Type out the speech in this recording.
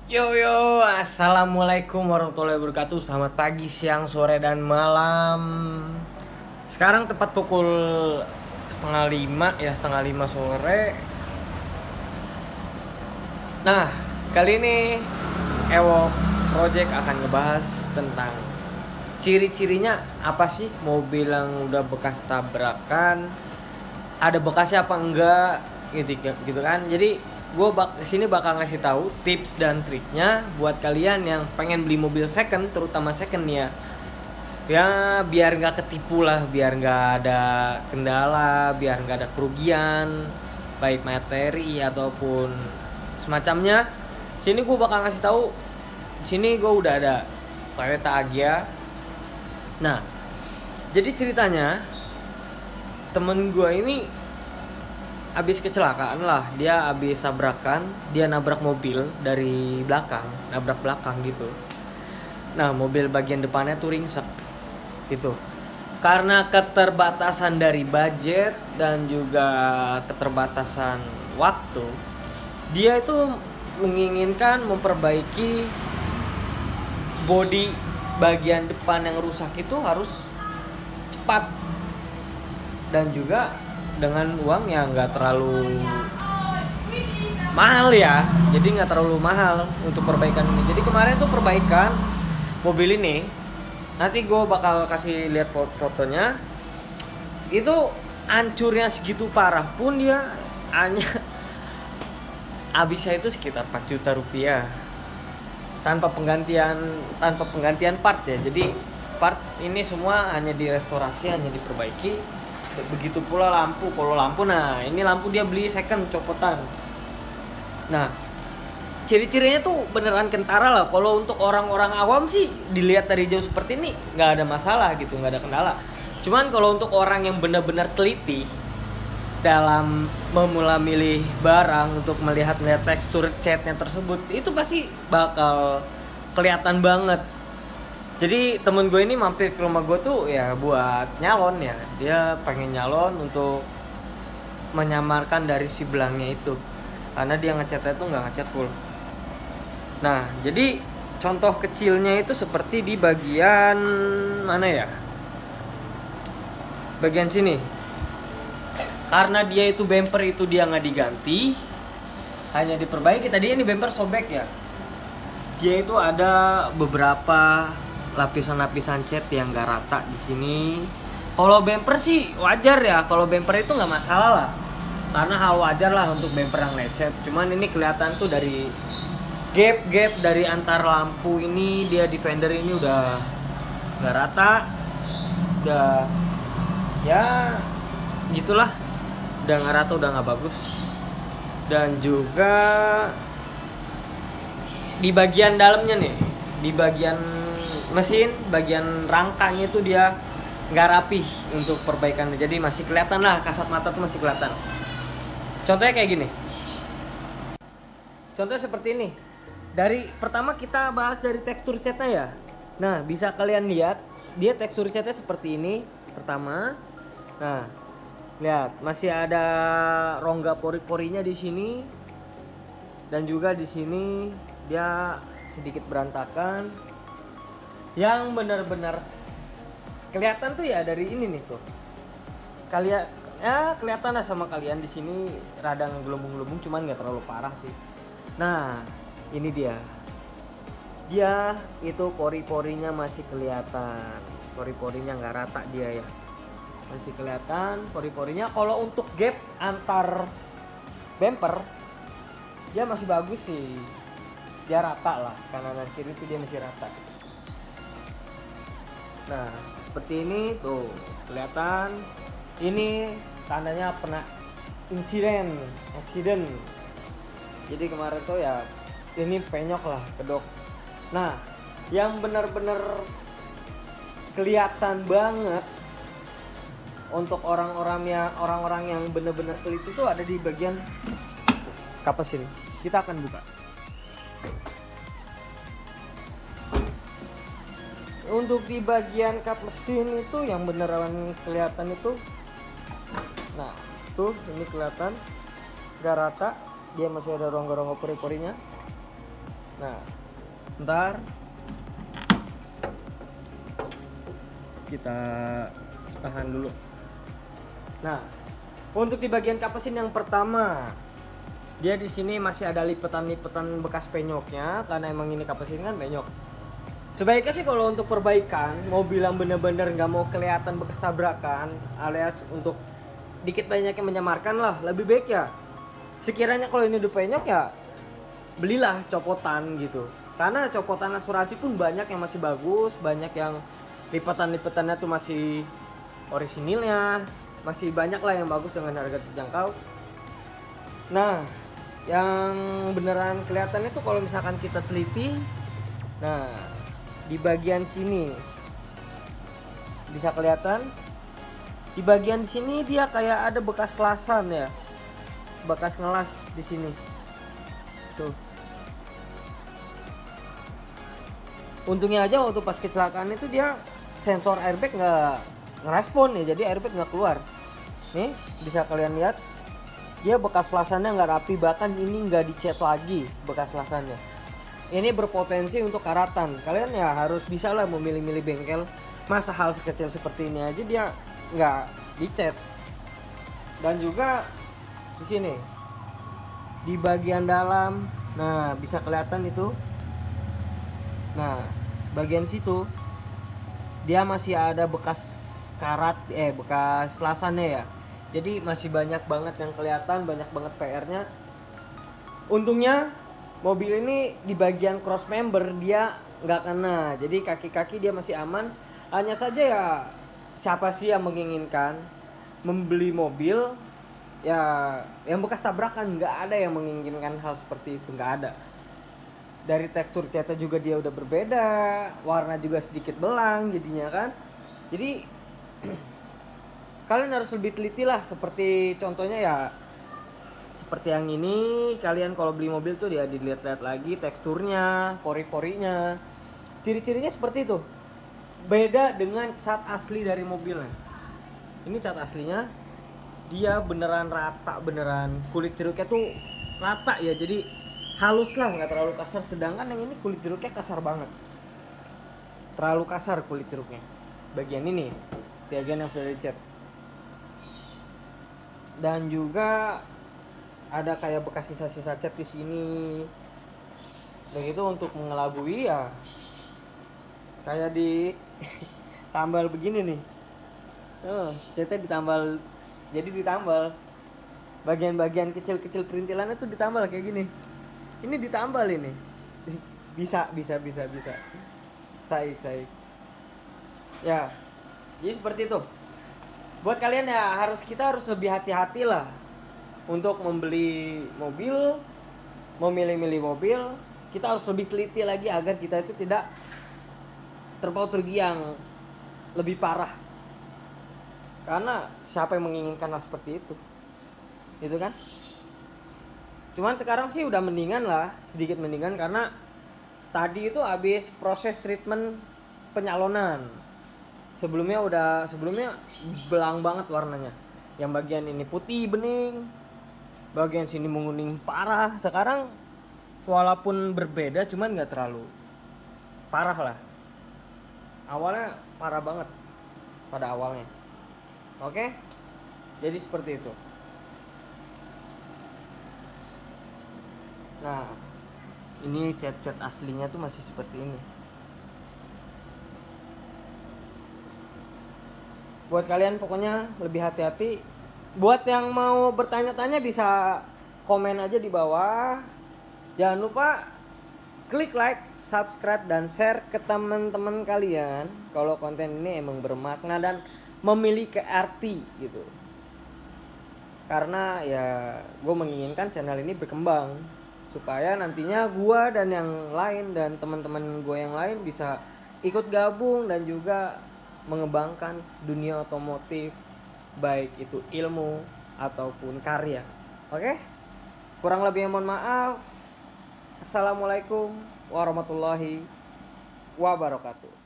Assalamualaikum warahmatullahi wabarakatuh. Selamat pagi, siang, sore, dan malam. Sekarang tepat pukul setengah lima sore. Nah, kali ini Ewo Project akan ngebahas tentang ciri-cirinya apa sih mobil yang udah bekas tabrakan, ada bekasnya apa enggak, gitu kan. Jadi gue sini bakal ngasih tahu tips dan triknya buat kalian yang pengen beli mobil second, terutama second ya. Ya biar nggak ketipu lah, biar nggak ada kendala, biar nggak ada kerugian baik materi ataupun semacamnya. Sini gue bakal ngasih tahu. Sini gue udah ada Toyota Agya. Nah, jadi ceritanya temen gue ini abis kecelakaan lah, dia abis tabrakan, dia nabrak mobil dari belakang, nabrak belakang gitu. Nah, mobil bagian depannya tuh ringsek gitu. Karena keterbatasan dari budget dan juga keterbatasan waktu, dia itu menginginkan memperbaiki bodi bagian depan yang rusak itu harus cepat dan juga dengan uang yang nggak terlalu mahal ya. Jadi nggak terlalu mahal untuk perbaikan ini. Jadi kemarin tuh perbaikan mobil ini, nanti gue bakal kasih lihat fotonya. Itu hancurnya segitu parah pun dia hanya habisnya itu sekitar 4 juta rupiah tanpa penggantian part ya. Jadi part ini semua hanya direstorasi, hanya diperbaiki. Begitu pula lampu. Kalau lampu, nah ini lampu dia beli second copotan. Nah, ciri-cirinya tuh beneran kentara lah. Kalau untuk orang-orang awam sih dilihat dari jauh seperti ini nggak ada masalah gitu, nggak ada kendala. Cuman kalau untuk orang yang benar-benar teliti dalam memilih barang untuk melihat tekstur catnya tersebut, itu pasti bakal kelihatan banget. Jadi temen gue ini mampir ke rumah gue tuh ya buat nyalon ya. Dia pengen nyalon untuk menyamarkan dari si belangnya itu, karena dia ngecatnya tuh nggak ngecat full. Nah, jadi contoh kecilnya itu seperti di bagian mana ya? Bagian sini. Karena dia itu bumper itu dia nggak diganti, hanya diperbaiki. Tadi ini bumper sobek ya. Dia itu ada beberapa lapisan-lapisan cat yang nggak rata di sini. Kalau bumper sih wajar ya. Kalau bumper itu nggak masalah lah, karena hal wajar lah untuk bumper yang lecet. Cuman ini kelihatan tuh dari gap dari antar lampu ini, dia di fender ini udah nggak rata, udah ya gitulah, udah nggak rata, udah nggak bagus. Dan juga di bagian dalamnya nih, di bagian mesin, bagian rangkanya itu dia nggak rapih untuk perbaikannya. Jadi masih kelihatan lah, kasat mata tuh masih kelihatan. Contohnya kayak gini. Contohnya seperti ini. Dari pertama kita bahas dari tekstur catnya ya. Nah, bisa kalian lihat dia tekstur catnya seperti ini pertama. Nah, lihat masih ada rongga pori-porinya di sini. Dan juga di sini dia sedikit berantakan. Yang benar-benar kelihatan tuh ya dari ini nih tuh. Kalian ya kelihatan lah sama kalian di sini radang gelembung-gelembung, cuman nggak terlalu parah sih. Nah, ini dia. Dia itu pori-porinya masih kelihatan. Pori-porinya nggak rata dia ya. Masih kelihatan pori-porinya. Kalau untuk gap antar bumper dia masih bagus sih. Dia rata lah, kanan dan kiri itu dia masih rata. Nah, seperti ini tuh kelihatan. Ini tandanya pernah accident. Jadi kemarin tuh ya ini penyok lah, kedok. Nah, yang benar-benar kelihatan banget untuk orang-orang yang benar-benar teliti itu ada di bagian kapas ini. Kita akan buka. Untuk di bagian kap mesin itu yang beneran kelihatan itu, nah tuh ini kelihatan gak rata, dia masih ada rongga-rongga pori-porinya. Nah, ntar kita tahan dulu. Nah, untuk di bagian kapasin yang pertama, dia di sini masih ada lipetan-lipetan bekas penyoknya karena emang ini kapasin kan penyok. Sebaiknya sih kalau untuk perbaikan mobil yang bener-bener nggak mau kelihatan bekas tabrakan alias untuk dikit banyaknya menyamarkan lah, lebih baik ya sekiranya kalau ini udah penyok ya belilah copotan gitu. Karena copotan asuransi pun banyak yang masih bagus, banyak yang lipatan-lipatannya tuh masih orisinilnya, masih banyak lah yang bagus dengan harga terjangkau. Nah, yang beneran kelihatan itu kalau misalkan kita teliti, nah di bagian sini bisa kelihatan, di bagian sini dia kayak ada bekas lasan ya, bekas ngelas di sini tuh. Untungnya aja waktu pas kecelakaan itu dia sensor airbag nggak ngerespon ya, jadi airbag nggak keluar. Nih bisa kalian lihat, dia bekas lasannya nggak rapi, bahkan ini nggak dicat lagi bekas lasannya. Ini berpotensi untuk karatan. Kalian ya harus bisa lah memilih-milih bengkel. Masa hal sekecil seperti ini aja dia nggak dicat. Dan juga di sini di bagian dalam, nah bisa kelihatan itu. Nah bagian situ dia masih ada bekas bekas lasannya ya. Jadi masih banyak banget yang kelihatan, banyak banget PR-nya. Untungnya mobil ini di bagian cross member dia nggak kena, jadi kaki-kaki dia masih aman. Hanya saja ya siapa sih yang menginginkan membeli mobil ya yang bekas tabrakan? Nggak ada yang menginginkan hal seperti itu, nggak ada. Dari tekstur catnya juga dia udah berbeda, warna juga sedikit belang jadinya kan. Jadi kalian harus lebih teliti lah, seperti contohnya ya seperti yang ini. Kalian kalau beli mobil tuh dia dilihat-lihat lagi teksturnya, pori-porinya, ciri-cirinya seperti itu. Beda dengan cat asli dari mobilnya. Ini cat aslinya dia beneran rata, beneran kulit jeruknya tuh rata ya, jadi halus lah, nggak terlalu kasar. Sedangkan yang ini kulit jeruknya kasar banget, terlalu kasar kulit jeruknya. Bagian ini bagian yang sudah dicat. Dan juga ada kayak bekas sisa-sisa cat di sini. Begitu untuk mengelabui ya kayak di tambal begini nih. Catnya ditambal, jadi ditambal bagian-bagian kecil-kecil perintilannya tuh ditambal kayak gini. Ini ditambal ini. Bisa. Saik. Ya. Jadi seperti itu. Buat kalian ya kita harus lebih hati-hati lah untuk membeli mobil, memilih-milih mobil. Kita harus lebih teliti lagi agar kita itu tidak terpaut rugi yang lebih parah. Karena siapa yang menginginkan hal seperti itu? Gitu kan? Cuman sekarang sih udah mendingan lah, sedikit mendingan karena tadi itu habis proses treatment penyalonan. Sebelumnya belang banget warnanya. Yang bagian ini putih bening, bagian sini menguning parah. Sekarang walaupun berbeda cuman nggak terlalu parah lah. Awalnya parah banget pada awalnya. Oke? Jadi seperti itu. Nah, ini cat aslinya tuh masih seperti ini. Buat kalian pokoknya lebih hati-hati. Buat yang mau bertanya-tanya bisa komen aja di bawah. Jangan lupa klik like, subscribe, dan share ke teman-teman kalian kalau konten ini emang bermakna dan memiliki arti gitu. Karena ya gue menginginkan channel ini berkembang supaya nantinya gue dan yang lain dan teman-teman gue yang lain bisa ikut gabung dan juga mengembangkan dunia otomotif, baik itu ilmu ataupun karya. Oke? Kurang lebihnya mohon maaf. Assalamualaikum warahmatullahi wabarakatuh.